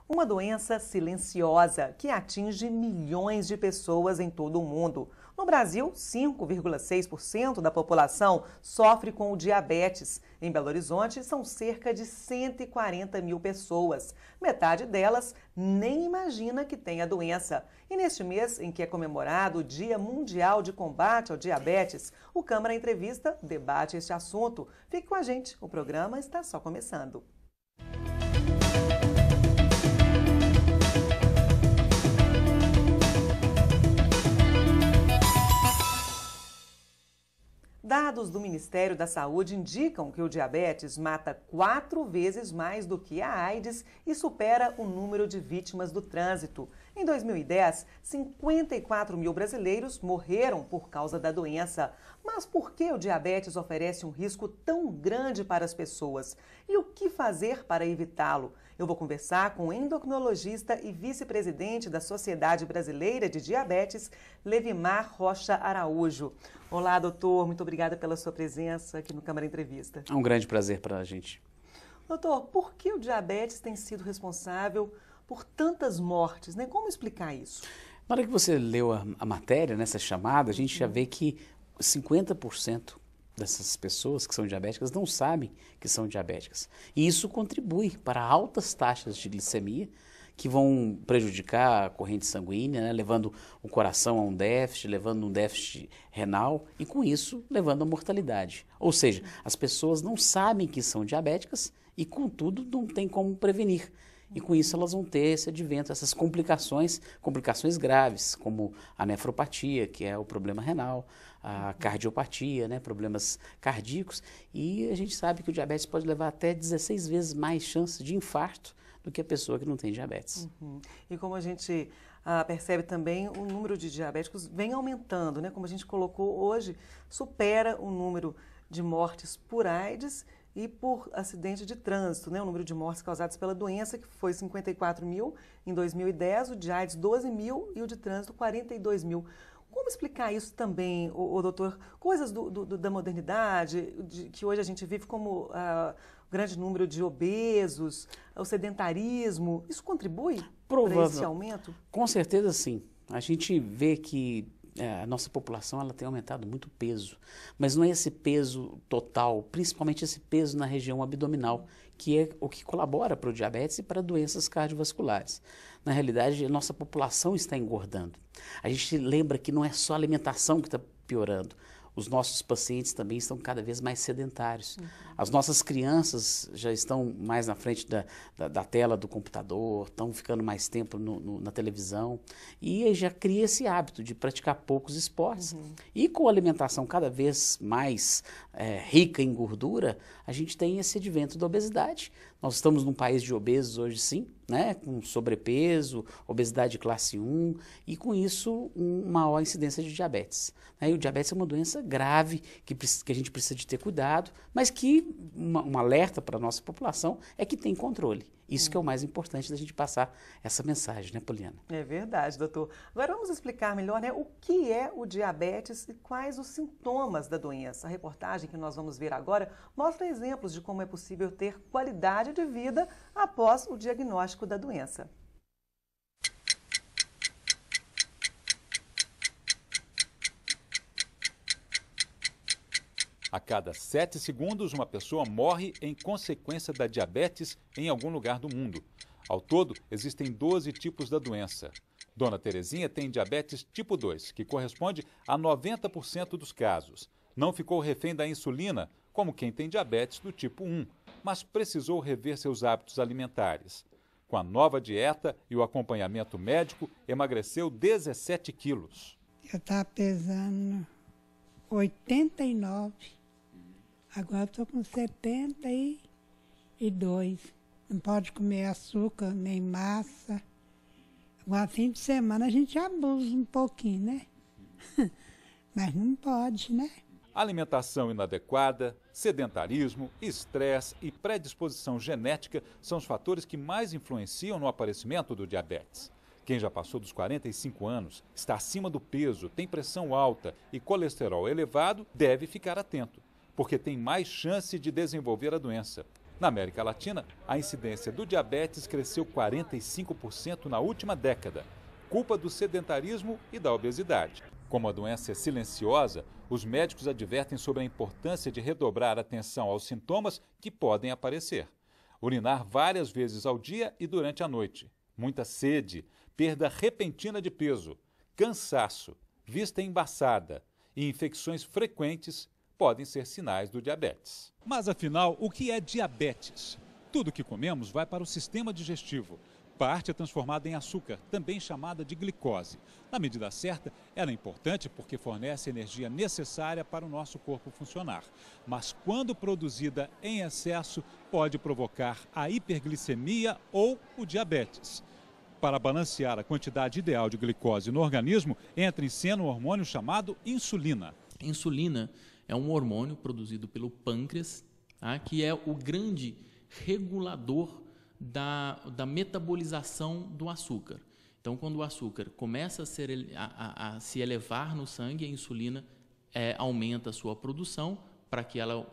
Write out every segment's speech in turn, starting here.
Uma doença silenciosa que atinge milhões de pessoas em todo o mundo. No Brasil, 5,6% da população sofre com o diabetes. Em Belo Horizonte, são cerca de 140 mil pessoas. Metade delas nem imagina que tem a doença. E neste mês, em que é comemorado o Dia Mundial de Combate ao Diabetes, o Câmara Entrevista debate este assunto. Fique com a gente, o programa está só começando. Dados do Ministério da Saúde indicam que o diabetes mata 4 vezes mais do que a AIDS e supera o número de vítimas do trânsito. Em 2010, 54 mil brasileiros morreram por causa da doença. Mas por que o diabetes oferece um risco tão grande para as pessoas? E o que fazer para evitá-lo? Eu vou conversar com o endocrinologista e vice-presidente da Sociedade Brasileira de Diabetes, Levimar Rocha Araújo. Olá, doutor. Muito obrigada pela sua presença aqui no Câmara Entrevista. É um grande prazer para a gente. Doutor, por que o diabetes tem sido responsável por tantas mortes, né? Como explicar isso? Na hora que você leu a matéria, nessa chamada, a gente já vê que 50% dessas pessoas que são diabéticas não sabem que são diabéticas. E isso contribui para altas taxas de glicemia que vão prejudicar a corrente sanguínea, né, levando o coração a um déficit, levando um déficit renal e, com isso, levando a mortalidade. Ou seja, as pessoas não sabem que são diabéticas e, contudo, não tem como prevenir. E com isso elas vão ter esse advento, essas complicações graves, como a nefropatia, que é o problema renal, a cardiopatia, né, problemas cardíacos. E a gente sabe que o diabetes pode levar até 16 vezes mais chance de infarto do que a pessoa que não tem diabetes. E como a gente percebe também, o número de diabéticos vem aumentando, né? Como a gente colocou hoje, supera o número de mortes por AIDS e por acidente de trânsito, né? O número de mortes causadas pela doença, que foi 54 mil em 2010, o de AIDS 12 mil e o de trânsito 42 mil. Como explicar isso também, doutor? Coisas da modernidade, que hoje a gente vive como o grande número de obesos, o sedentarismo, isso contribui para esse aumento? Com certeza sim. A gente vê que a nossa população ela tem aumentado muito peso, mas não é esse peso total, principalmente esse peso na região abdominal, que é o que colabora para o diabetes e para doenças cardiovasculares. Na realidade, a nossa população está engordando. A gente lembra que não é só a alimentação que está piorando. Os nossos pacientes também estão cada vez mais sedentários. As nossas crianças já estão mais na frente da tela do computador, estão ficando mais tempo na televisão e já cria esse hábito de praticar poucos esportes. E com a alimentação cada vez mais rica em gordura, a gente tem esse advento da obesidade. Nós estamos num país de obesos hoje sim, né, com sobrepeso, obesidade classe 1 e com isso uma maior incidência de diabetes. E o diabetes é uma doença grave que a gente precisa de ter cuidado, mas que um alerta para a nossa população é que tem controle. Isso que é o mais importante da gente passar essa mensagem, né, Poliana? É verdade, doutor. Agora vamos explicar melhor, né, o que é o diabetes e quais os sintomas da doença. A reportagem que nós vamos ver agora mostra exemplos de como é possível ter qualidade de vida após o diagnóstico da doença. A cada 7 segundos, uma pessoa morre em consequência da diabetes em algum lugar do mundo. Ao todo, existem 12 tipos da doença. Dona Terezinha tem diabetes tipo 2, que corresponde a 90% dos casos. Não ficou refém da insulina, como quem tem diabetes do tipo 1, mas precisou rever seus hábitos alimentares. Com a nova dieta e o acompanhamento médico, emagreceu 17 quilos. Eu estava pesando 89. Agora estou com 72. Não pode comer açúcar nem massa. Agora, fim de semana, a gente abusa um pouquinho, né? Mas não pode, né? Alimentação inadequada, sedentarismo, estresse e predisposição genética são os fatores que mais influenciam no aparecimento do diabetes. Quem já passou dos 45 anos, está acima do peso, tem pressão alta e colesterol elevado, deve ficar atento, porque tem mais chance de desenvolver a doença. Na América Latina, a incidência do diabetes cresceu 45% na última década, culpa do sedentarismo e da obesidade. Como a doença é silenciosa, os médicos advertem sobre a importância de redobrar atenção aos sintomas que podem aparecer. Urinar várias vezes ao dia e durante a noite, muita sede, perda repentina de peso, cansaço, vista embaçada e infecções frequentes podem ser sinais do diabetes. Mas afinal, o que é diabetes? Tudo que comemos vai para o sistema digestivo. Parte é transformada em açúcar, também chamada de glicose. Na medida certa, ela é importante porque fornece a energia necessária para o nosso corpo funcionar. Mas quando produzida em excesso, pode provocar a hiperglicemia ou o diabetes. Para balancear a quantidade ideal de glicose no organismo, entra em cena um hormônio chamado insulina. Insulina é um hormônio produzido pelo pâncreas, tá? Que é o grande regulador da metabolização do açúcar. Então, quando o açúcar começa a se elevar no sangue, a insulina aumenta a sua produção para que ela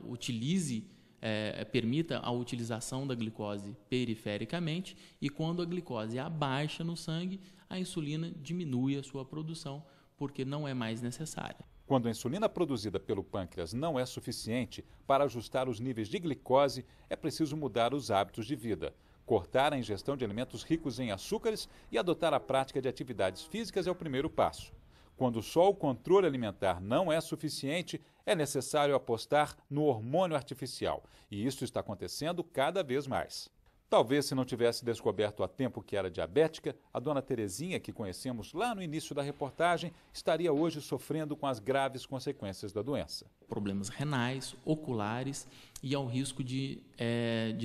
permita a utilização da glicose perifericamente, e quando a glicose abaixa no sangue, a insulina diminui a sua produção porque não é mais necessária. Quando a insulina produzida pelo pâncreas não é suficiente para ajustar os níveis de glicose, é preciso mudar os hábitos de vida, cortar a ingestão de alimentos ricos em açúcares e adotar a prática de atividades físicas é o primeiro passo. Quando só o controle alimentar não é suficiente, é necessário apostar no hormônio artificial, e isso está acontecendo cada vez mais. Talvez se não tivesse descoberto a tempo que era diabética, a dona Terezinha, que conhecemos lá no início da reportagem, estaria hoje sofrendo com as graves consequências da doença. Problemas renais, oculares e ao risco de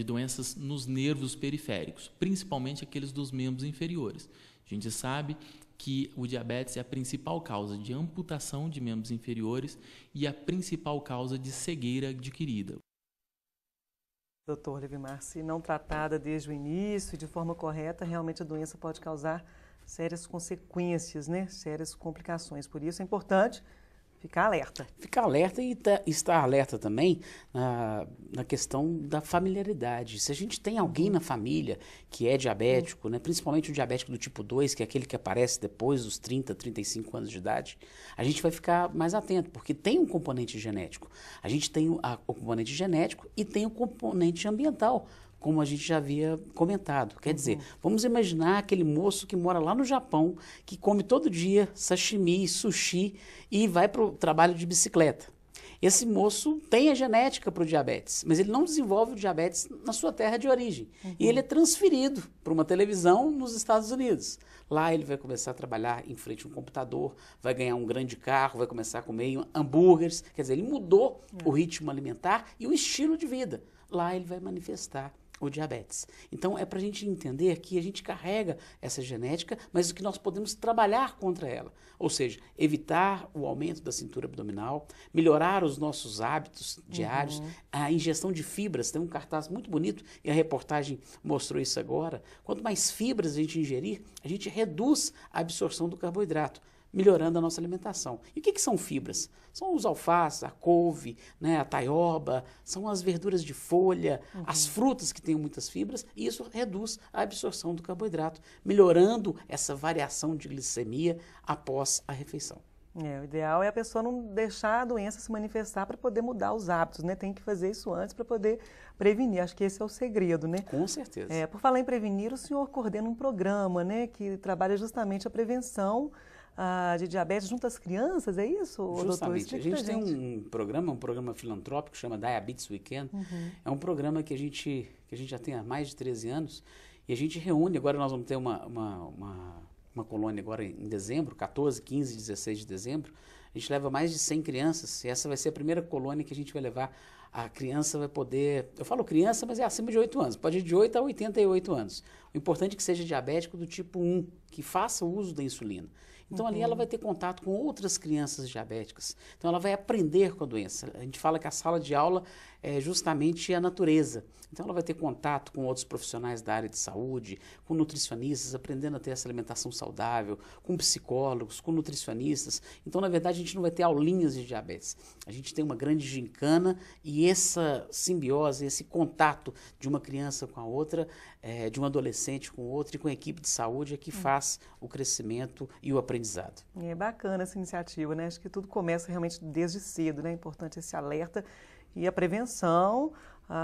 doenças nos nervos periféricos, principalmente aqueles dos membros inferiores. A gente sabe que o diabetes é a principal causa de amputação de membros inferiores e a principal causa de cegueira adquirida. Doutor Levimar, se não tratada desde o início e de forma correta, realmente a doença pode causar sérias consequências, né? Sérias complicações. Por isso é importante ficar alerta. Ficar alerta e estar alerta também na questão da familiaridade. Se a gente tem alguém na família que é diabético, né, principalmente o diabético do tipo 2, que é aquele que aparece depois dos 30, 35 anos de idade, a gente vai ficar mais atento, porque tem um componente genético. A gente tem o componente genético e tem o componente ambiental, como a gente já havia comentado. Quer dizer, vamos imaginar aquele moço que mora lá no Japão, que come todo dia sashimi, sushi e vai para o trabalho de bicicleta. Esse moço tem a genética para o diabetes, mas ele não desenvolve o diabetes na sua terra de origem. E ele é transferido para uma televisão nos Estados Unidos. Lá ele vai começar a trabalhar em frente a um computador, vai ganhar um grande carro, vai começar a comer hambúrgueres. Quer dizer, ele mudou o ritmo alimentar e o estilo de vida. Lá ele vai manifestar o diabetes. Então, é para a gente entender que a gente carrega essa genética, mas que nós podemos trabalhar contra ela. Ou seja, evitar o aumento da cintura abdominal, melhorar os nossos hábitos diários, a ingestão de fibras. Tem um cartaz muito bonito e a reportagem mostrou isso agora. Quanto mais fibras a gente ingerir, a gente reduz a absorção do carboidrato, melhorando a nossa alimentação. E o que são fibras? São os alfaces, a couve, né, a taioba, são as verduras de folha, as frutas que têm muitas fibras, e isso reduz a absorção do carboidrato, melhorando essa variação de glicemia após a refeição. O ideal é a pessoa não deixar a doença se manifestar para poder mudar os hábitos, né? Tem que fazer isso antes para poder prevenir. Acho que esse é o segredo, né? Com certeza. Por falar em prevenir, o senhor coordena um programa, né, que trabalha justamente a prevenção de diabetes junto às crianças, é isso, Justamente. doutor? A gente tem um programa filantrópico que chama Diabetes Weekend. É um programa que a gente já tem há mais de 13 anos e a gente reúne, agora nós vamos ter uma colônia agora em dezembro, 14, 15, 16 de dezembro. A gente leva mais de 100 crianças e essa vai ser a primeira colônia que a gente vai levar. A criança vai poder, eu falo criança, mas é acima de 8 anos, pode ir de 8 a 88 anos. O importante é que seja diabético do tipo 1, que faça o uso da insulina. Então, ali ela vai ter contato com outras crianças diabéticas. Então, ela vai aprender com a doença. A gente fala que a sala de aula justamente a natureza. Então ela vai ter contato com outros profissionais da área de saúde, com nutricionistas, aprendendo a ter essa alimentação saudável, com psicólogos, com nutricionistas. Então, na verdade, a gente não vai ter aulinhas de diabetes. A gente tem uma grande gincana e essa simbiose, esse contato de uma criança com a outra, de um adolescente com o outro e com a equipe de saúde é que faz o crescimento e o aprendizado. É bacana essa iniciativa, né? Acho que tudo começa realmente desde cedo, né? É importante esse alerta e a prevenção,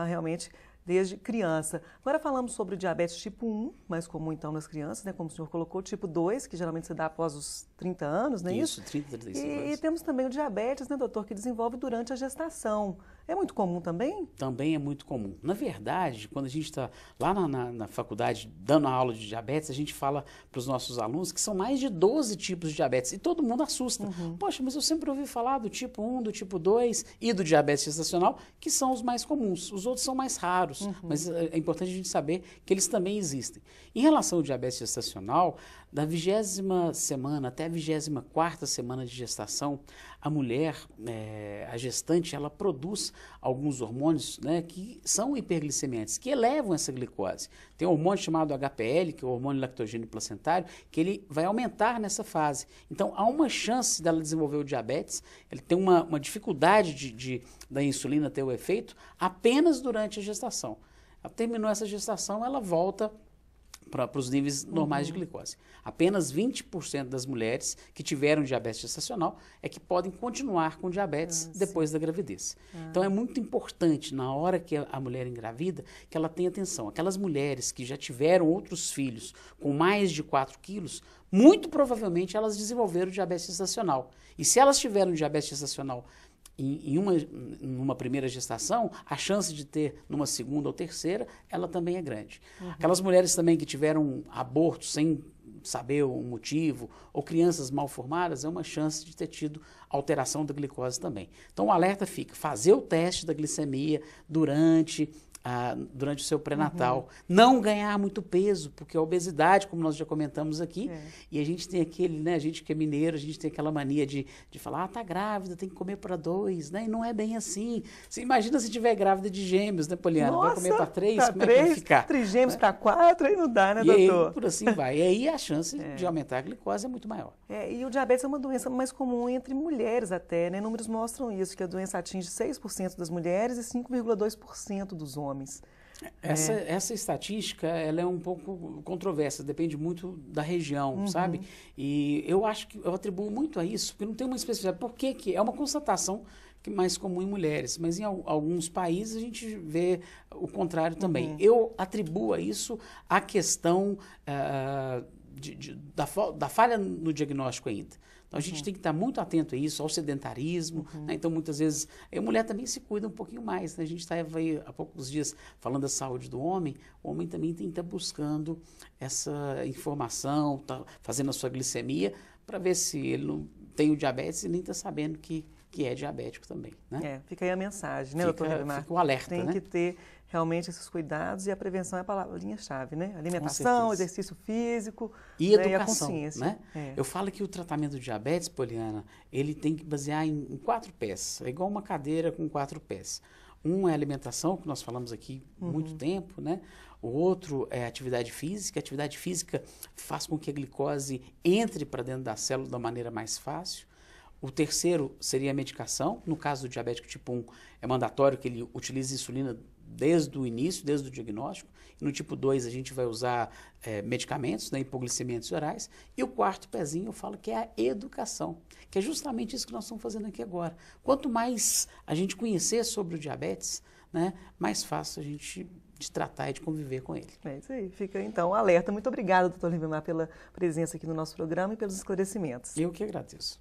realmente desde criança. Agora falamos sobre o diabetes tipo 1, mais comum então nas crianças, né? Como o senhor colocou, tipo 2, que geralmente se dá após os 30 anos, não é isso? Isso, 30, 35 anos. E temos também o diabetes, né, doutor, que desenvolve durante a gestação. É muito comum também? Também é muito comum. Na verdade, quando a gente está lá na faculdade dando a aula de diabetes, a gente fala para os nossos alunos que são mais de 12 tipos de diabetes. E todo mundo assusta. Poxa, mas eu sempre ouvi falar do tipo 1, do tipo 2 e do diabetes gestacional, que são os mais comuns. Os outros são mais raros, mas é importante a gente saber que eles também existem. Em relação ao diabetes gestacional, da 20ª semana até a 24ª semana de gestação, a mulher, a gestante, ela produz alguns hormônios, né, que são hiperglicemiantes, que elevam essa glicose. Tem um hormônio chamado HPL, que é o hormônio lactogênio placentário, que ele vai aumentar nessa fase. Então, há uma chance dela desenvolver o diabetes, ele tem uma dificuldade da insulina ter o efeito apenas durante a gestação. Ela terminou essa gestação, ela volta para os níveis normais de glicose. Apenas 20% das mulheres que tiveram diabetes gestacional é que podem continuar com diabetes depois da gravidez. Então é muito importante, na hora que a mulher engravida, que ela tenha atenção. Aquelas mulheres que já tiveram outros filhos com mais de 4 quilos, muito provavelmente elas desenvolveram diabetes gestacional. E se elas tiveram diabetes gestacional numa primeira gestação, a chance de ter numa segunda ou terceira, ela também é grande. Aquelas mulheres também que tiveram aborto sem saber o motivo, ou crianças mal formadas, é uma chance de ter tido alteração da glicose também. Então o alerta fica, fazer o teste da glicemia durante o seu pré-natal. Não ganhar muito peso, porque a obesidade, como nós já comentamos aqui, e a gente tem aquele, né, a gente que é mineiro, a gente tem aquela mania de falar, tá grávida, tem que comer para 2, né, e não é bem assim. Você imagina se tiver grávida de gêmeos, né, Poliana? Nossa, vai comer para 3, pra como é que vai ficar? Trigêmeos, né? Para 4, aí não dá, né, e doutor? aí, por assim vai. E aí a chance de aumentar a glicose é muito maior. E o diabetes é uma doença mais comum entre mulheres até, né? Números mostram isso, que a doença atinge 6% das mulheres e 5,2% dos homens. Essa estatística, ela é um pouco controversa, depende muito da região, sabe? E eu acho que eu atribuo muito a isso, porque não tem uma especificidade. Por que que é uma constatação que é mais comum em mulheres, mas em alguns países a gente vê o contrário também. Eu atribuo a isso a questão da falha no diagnóstico ainda. Então, a gente tem que estar muito atento a isso, ao sedentarismo, né? Então, muitas vezes, a mulher também se cuida um pouquinho mais, né? A gente estava aí há poucos dias falando da saúde do homem, o homem também tem que estar buscando essa informação, tá fazendo a sua glicemia, para ver se ele não tem o diabetes e nem está sabendo que é diabético também, né? Fica aí a mensagem, né, doutor Ribamar? Fica o alerta, Tem né? que ter realmente esses cuidados e a prevenção é a palavrinha-chave, né? Alimentação, exercício físico e né? educação, e a consciência. Né? Eu falo que o tratamento do diabetes, Poliana, ele tem que basear em 4 pés. É igual uma cadeira com 4 pés. Um é a alimentação, que nós falamos aqui há muito tempo, né? O outro é a atividade física. A atividade física faz com que a glicose entre para dentro da célula da maneira mais fácil. O terceiro seria a medicação. No caso do diabético tipo 1, é mandatório que ele utilize insulina desde o início, desde o diagnóstico. E no tipo 2, a gente vai usar medicamentos, né, hipoglicemiantes orais. E o quarto pezinho, eu falo que é a educação, que é justamente isso que nós estamos fazendo aqui agora. Quanto mais a gente conhecer sobre o diabetes, né, mais fácil a gente de tratar e de conviver com ele. É isso aí. Fica, então, o alerta. Muito obrigada, doutor Ribamar, pela presença aqui no nosso programa e pelos esclarecimentos. Eu que agradeço.